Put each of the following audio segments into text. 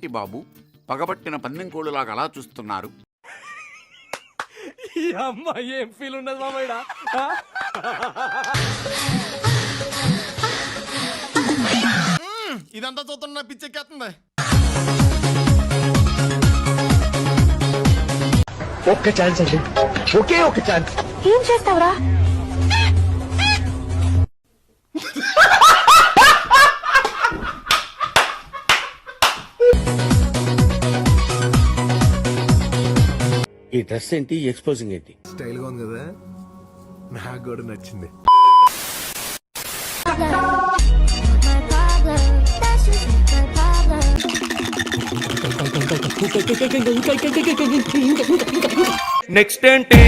ఏమిటి బాబు పగబట్టిన పందెం కోళ్ళులాగా అలా చూస్తున్నారు? ఈ అమ్మాయి ఏం ఫీల్ ఉండదు మామయ్య. ఇదంతా చూస్తున్నా పిచ్చెక్కేస్తుంది. ఒక్క ఛాన్స్ అండి, ఒకే ఒక ఛాన్స్. ఏం చేస్తావురా? ఈ డ్రెస్ ఏంటి, ఎక్స్పోజింగ్ ఏంటి? స్టైల్ గా ఉంది కదా, నాకు కూడా నచ్చింది. నెక్స్ట్ ఏంటి?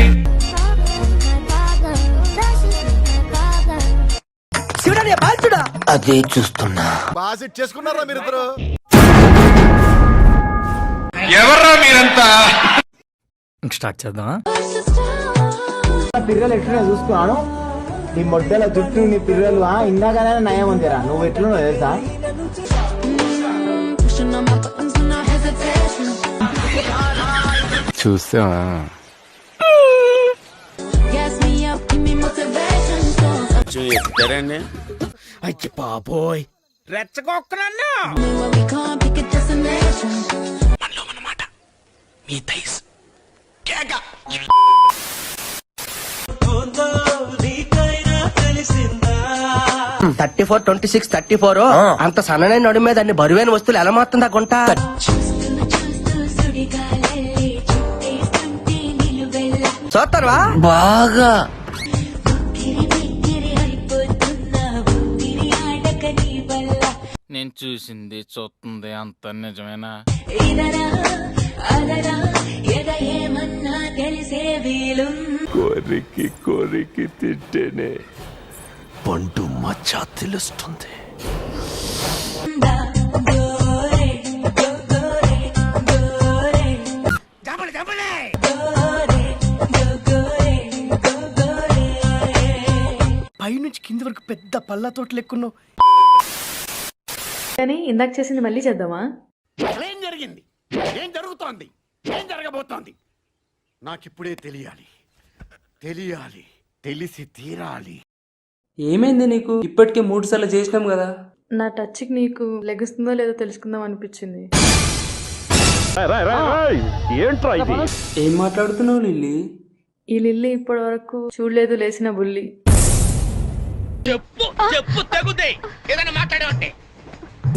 అదే చూస్తున్నా. బాగా సెట్ చేసుకున్నారా మీరిద్దరు? ఎవర్రా మీరంతా? స్టార్ట్ చేద్దామా? పిర్రలు ఎట్లా చూసుకున్నాను, నీ మొడ్డల జుట్టు నీ పిర్రలు ఇందాకనే నయం ఉందిరా. నువ్వు ఎట్లున్నావు తెలుసా? చూసా ఎక్కుతారండి. అయ్యి బాబోయ్, రెచ్చగొక్కనన్నా. థర్టీ 26 34 అంత సన్ననైన నడు మీద అన్ని బరువైన వస్తువులు ఎలా మాత్రం తగ్గుంటా? చూస్తారా బాగా? నేను చూసింది చూస్తుంది అంత నిజమేనా? కోరికి కోరికి తింటేనే పండు మచ్చ తెలుస్తుంది. పైనుంచి కింది వరకు పెద్ద పళ్ళ తోట లెక్కున్నావు. కానీ ఇందాక చేసింది మళ్ళీ చేద్దామా? ఏం జరిగింది? ఏం జరుగుతోంది? ఏం జరగబోతోంది? నాకిప్పుడే తెలియాలి, తెలియాలి, తెలిసి తీరాలి. ఏమైంది నీకు? ఇప్పటికే 3 సార్లు చేసినాం కదా. నా టచ్కి నీకు లెగుస్తుందో లేదో తెలుసుకుందాం అనిపించింది. ఏం మాట్లాడుతున్నావు లిల్లీ? ఈ లిల్లీ ఇప్పటి వరకు చూడలేదు లేచిన బుల్లి.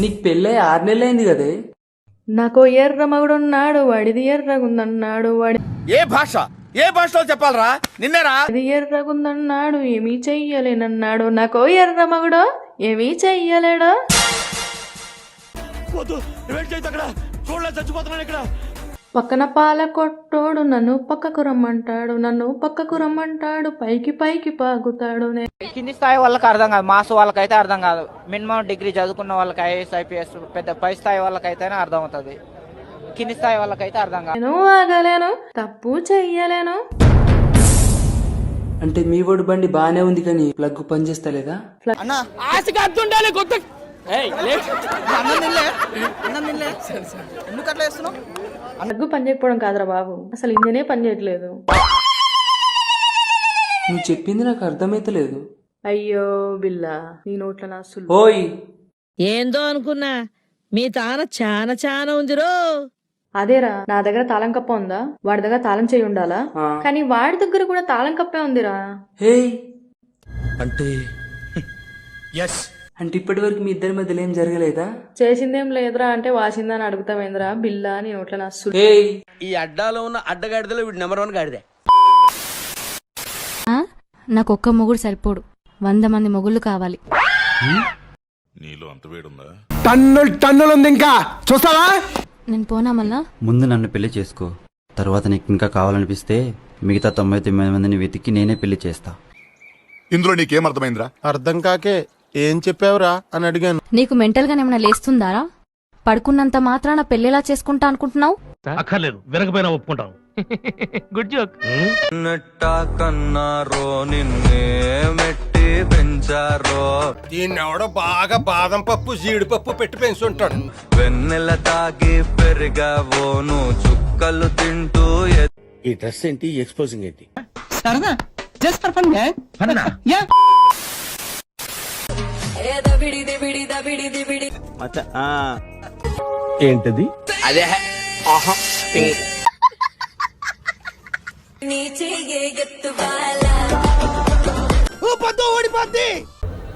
నీకు పెళ్ళై 6 నెలలు అయింది కదే. నాకు ఎర్ర మగుడు ఉన్నాడు, వాడిది ఎర్రగుందన్నాడు, ఏ భాషలో చెప్పాలరా? నిన్నేరా? వాడిది ఎర్రగుందన్నాడు, ఏమీ చెయ్యలేనన్నాడు. నాకు ఎర్ర మగుడు ఏమీ చెయ్యలేడు. చచ్చిపోతున్నాను ఇక్కడ. పక్కన పాల కొట్టోడు నన్ను పక్కకు రమ్మంటాడు, నన్ను పక్కకు రమ్మంటాడు, పైకి పైకి పాగుతాడు. కింది స్థాయి వాళ్ళకి అర్థం కాదు, మాస్ వాళ్ళకైతే అర్థం కాదు. మినిమం డిగ్రీ చదువుకున్న వాళ్ళకి ఐఏఎస్ ఐపీఎస్ పెద్ద పై స్థాయి వాళ్ళకైతేనే అర్థం అవుతుంది. కింది స్థాయి వాళ్ళకైతే అర్థం కాదు. నేను ఆగలేను, తప్పు చెయ్యలేను. అంటే మీ వాడు బండి బానే ఉంది కానీ ప్లగ్ పని చేస్తలేదా? ప్లగ్ పని చేయకపోవడం కాదురా బాబు, అసలు ఇంజనే పని చేయట్లేదు. నువ్వు చెప్పింది నాకు అర్థమైతలేదు. అయ్యో బిల్లా, నీ నోట్ల నా సుల్లు. ఓయ్, ఏందో అనుకున్నా, మీ తాన చానా చానా ఉందిరో. అదేరా, నా దగ్గర తాళం కప్ప ఉందా, వాడి దగ్గర తాళం చేయి ఉండాలా? కానీ వాడి దగ్గర కూడా తాళం కప్పే ఉందిరా. హే అంటే అంటే ఇప్పటి వరకు మీ ఇద్దరి మధ్యలో ఏం జరగలేదా? చేసిందేం లేదురా అంటే వాసిందని అడుగుతావేంద్రా బిల్లా, నీ నోట్ల నా సుల్లు. హే, ఈ అడ్డాలో ఉన్న అడ్డగాడిదలో వీడు నెంబర్ 1 గాడిదే. నాకు ఒక్క మొగుడు సరిపోడు, 100 మంది మొగుళ్ళు కావాలి. నీలో అంత వేడుందా? టన్నులు ఉంది ఇంకా చూస్తావా? నేను పోనా మళ్ళా? ముందు నన్ను పెళ్లి చేసుకో, తర్వాత నీకు ఇంకా కావాలనిపిస్తే మిగతా 99 మందిని వెతికి నేనే పెళ్లి చేస్తా. ఇందులో నీకేం అర్థమైందిరా? అర్థం కాకే ఏం చెప్పావురా అని అడిగాను. నీకు మెంటల్ గా ఏమైనా లేస్తుందారా? పడుకున్నంత మాత్రాన పెళ్లిలా చేసుకుంటా అనుకుంటున్నావు? అక్కర్లేదు, వినకపోయినా ఒప్పుకుంటాం. Good joke. కన్నారో నిన్నే మెట్టి పెంచారో దీన్ని ఎవడో బాగా బాదం పప్పు జీడిపప్పు పెట్టి పెంచుంటాడు. వెన్నెల తాగి పెరిగావోను చుక్కలు తింటూ ఈ డ్రెస్ ఏంటి, ఎక్స్పోజింగ్ ఏంటి? ఏంటది? అదే ఆహా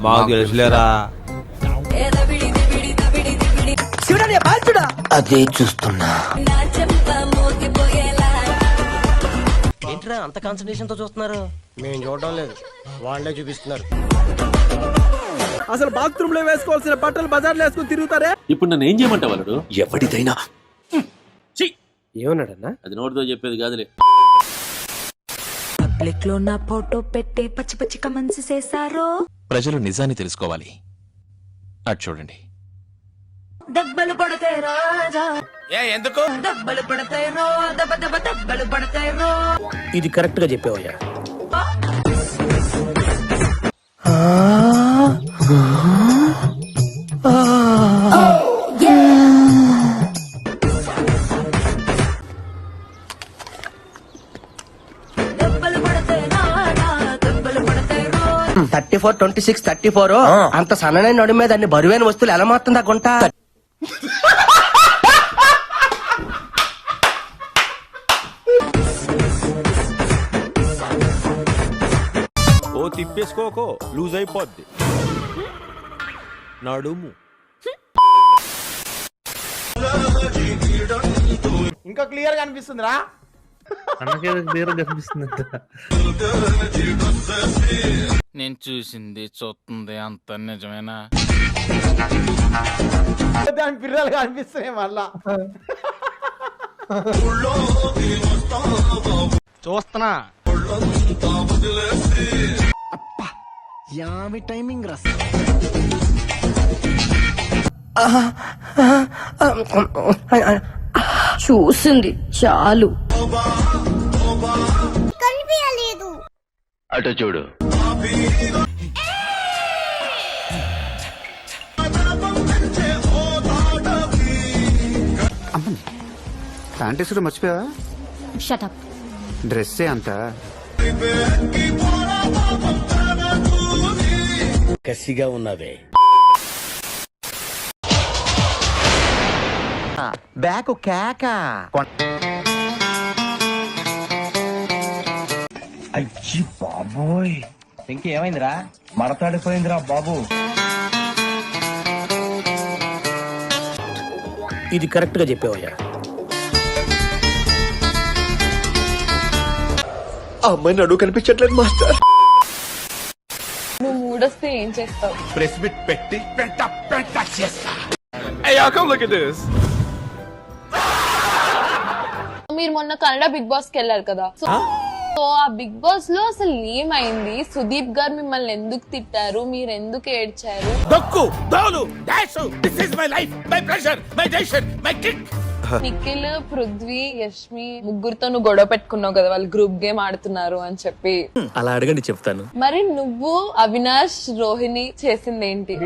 మాకు తెలుసులేరా. అదే చూస్తున్నా. ఏంట్రా అంత కాన్సన్ట్రేషన్ తో చూస్తున్నారు? మేము చూడడం లేదు, వాళ్ళే చూపిస్తున్నారు. అసలు బాత్రూమ్ లో వేసుకోవాల్సిన బట్టలు బజార్లో వేసుకుని తిరుగుతారే. ఇప్పుడు నన్ను ఏం చేయమంటావు వాళ్ళు? ఎవరిదైనా ఏమన్నాడన్నా? అది నోటితో చెప్పేది కాదులే. పబ్లిక్ లో నా ఫోటో పెట్టే పచ్చి పచ్చి కమెంట్స్ చేశారు. ప్రజలు నిజాన్ని తెలుసుకోవాలి. అటు చూడండి. దెబ్బలు పడతాయి రాజా, ఎందుకు దెబ్బలు పడతాయి రో, దెబ్బ దెబ్బ దెబ్బలు పడతాయి రో. ఇది కరెక్ట్ గా చెప్పావయ్యా. దెబ్బలు పడతాయి రాజా, దెబ్బలు పడతాయి రో. 34, 26, 34 అంత సన్ననైన నడుము మీద అన్ని బరువైన వస్తువులు ఎలా మారుతుందా గుంట? ఓ తిప్పేసుకోకో, లూజ్ అయిపోద్ది నడుము. ఇంకా క్లియర్ గా అనిపిస్తుందిరా. నేను చూసింది చూస్తుంది అంత నిజమేనా? దాని పిల్లలుగా అనిపిస్తున్నాయి మళ్ళా. చూస్తున్నా. యామి టైమింగ్ రస్. చూసింది చాలు. అటు చూడు. ప్యాంటేసుడు మర్చిపోయావా? షటప్. డ్రెస్సే అంత. కసిగా ఉన్నవే. బ్యాక్ కేక. అయ్యి బాబోయ్, ఇంకేమైందిరా? మడతాడిపోయిందిరా బాబు. ఇది కరెక్ట్ గా చెప్పావయ్యా. అమ్మాయి నడువు కనిపించట్లేదు మాస్టర్. నువ్వు మూడొస్తే ఏం చేస్తావు? ప్రెస్ బిట్ పెట్టి పెట్ట చేస్తా. మీరు మొన్న కన్నడ బిగ్ బాస్ కి వెళ్ళారు కదా, సో ఆ బిగ్ బాస్ లో అసలు ఏమైంది? సుదీప్ గారు మిమ్మల్ని ఎందుకు తిట్టారు? మీరు ఎందుకు ఏడ్చారు? నిఖిల్, పృథ్వీ, యష్మి ముగ్గురితో నువ్వు గొడవ పెట్టుకున్నావు కదా, వాళ్ళు గ్రూప్ గేమ్ ఆడుతున్నారు అని చెప్పి. అలా అడగండి చెప్తాను. మరి నువ్వు, అవినాష్, రోహిణి చేసింది ఏంటి?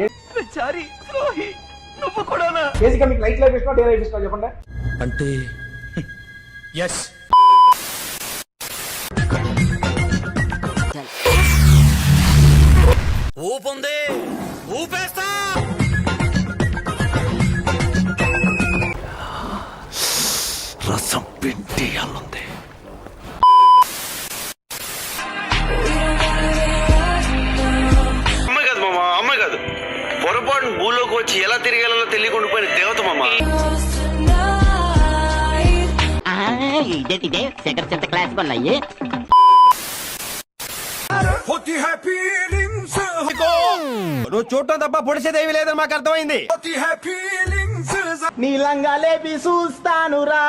బేసిక్గా మీకు లైట్ లైఫ్ ఇష్టం, డే లైఫ్ ఇష్టం చెప్పండి. అంటే ఎస్. ఊపుంది, ఊపేస్తా. రసం పిండి అల్లుంది. అమ్మాయి కాదు మామ, అమ్మాయి కాదు. పొరపాటు భూలోకి వచ్చి ఎలా తిరిగేలా తెలియకుండా పోయిన దేవత మామ. నువ్వు చూడటం తప్ప పొడిసేదేవి లేదని మాకు అర్థమైంది. నీలంగా లేపి చూస్తానురా.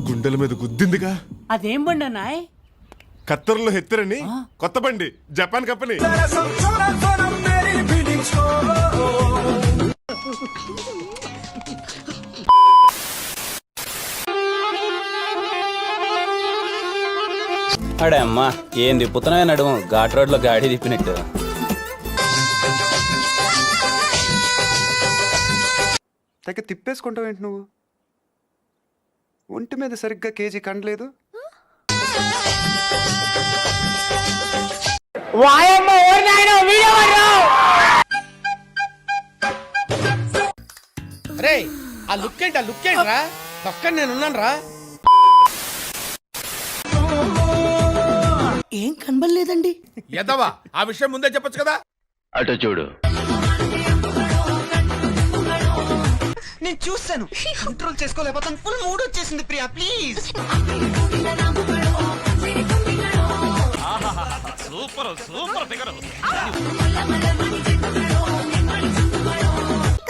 గుండెల మీద గుద్దిందిగా. అదేం బండి అన్నాయ్? కత్తర్లో హెత్తరని కొత్త బండి, జపాన్ కంపెనీ. అడే అమ్మా ఏం తిప్పుతున్నాయి నడుము ఘాట్ రోడ్ లో గాడి తిప్పినట్టు. తెగ తిప్పేసుకుంటావు ఏంటి నువ్వు? ఒంటి మీద సరిగ్గా కేజీ కండలేదు. రే ఆ లుక్ ఏంటి, ఆ లుక్ ఏంట్రా? పక్కన నేను ఉన్నాను రా. ఏం కనబడలేదండి. ఎదవా ఆ విషయం ముందే చెప్పొచ్చు కదా. అటు చూడు. నేను చూస్తాను, కంట్రోల్ చేసుకోలేకపోతాను. ఫుల్ మూడ్ వచ్చేసింది Priya, please. Super super figure.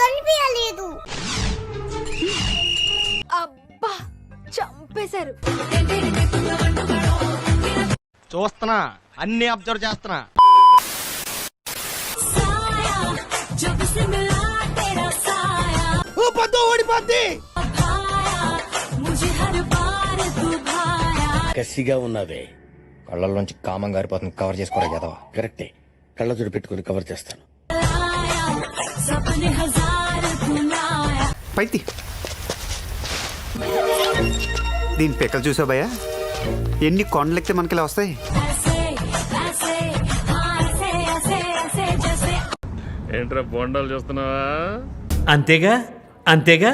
కనిపించలేదు. అబ్బా చంపేశారు. చూస్తున్నా, అన్ని అబ్జర్వ్ చేస్తున్నా. కసిగా ఉన్నవే కళ్ళల్లోంచి కామం గారిపోతుంది. కవర్ చేసుకోరా కదా, కరెక్టే. కళ్ళజోడు పెట్టుకుని కవర్ చేస్తాను. పైతి దీని పెక్కలు చూసావు భయ్యా? ఎన్ని కొండలెక్కితే మనకి ఇలా వస్తాయి. ఏంట్రా బొండాలు చూస్తున్నావా? అంతేగా అంతేగా.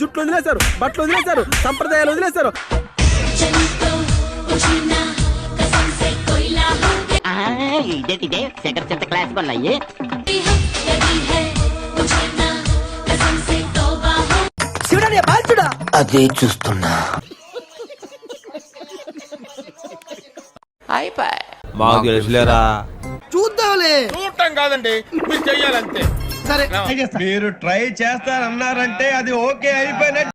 జుట్లు వదిలేశారు, బట్టలు వదిలేశారు, సంప్రదాయాలు వదిలేశారు. అదే చూస్తున్నా. మాకు తెలుసులేరా. చూద్దాంలే. చూడటం కాదండి, మీరు చెయ్యాలంతే. సరే మీరు ట్రై చేస్తారన్నారంటే అది ఓకే అయిపోయినట్టు.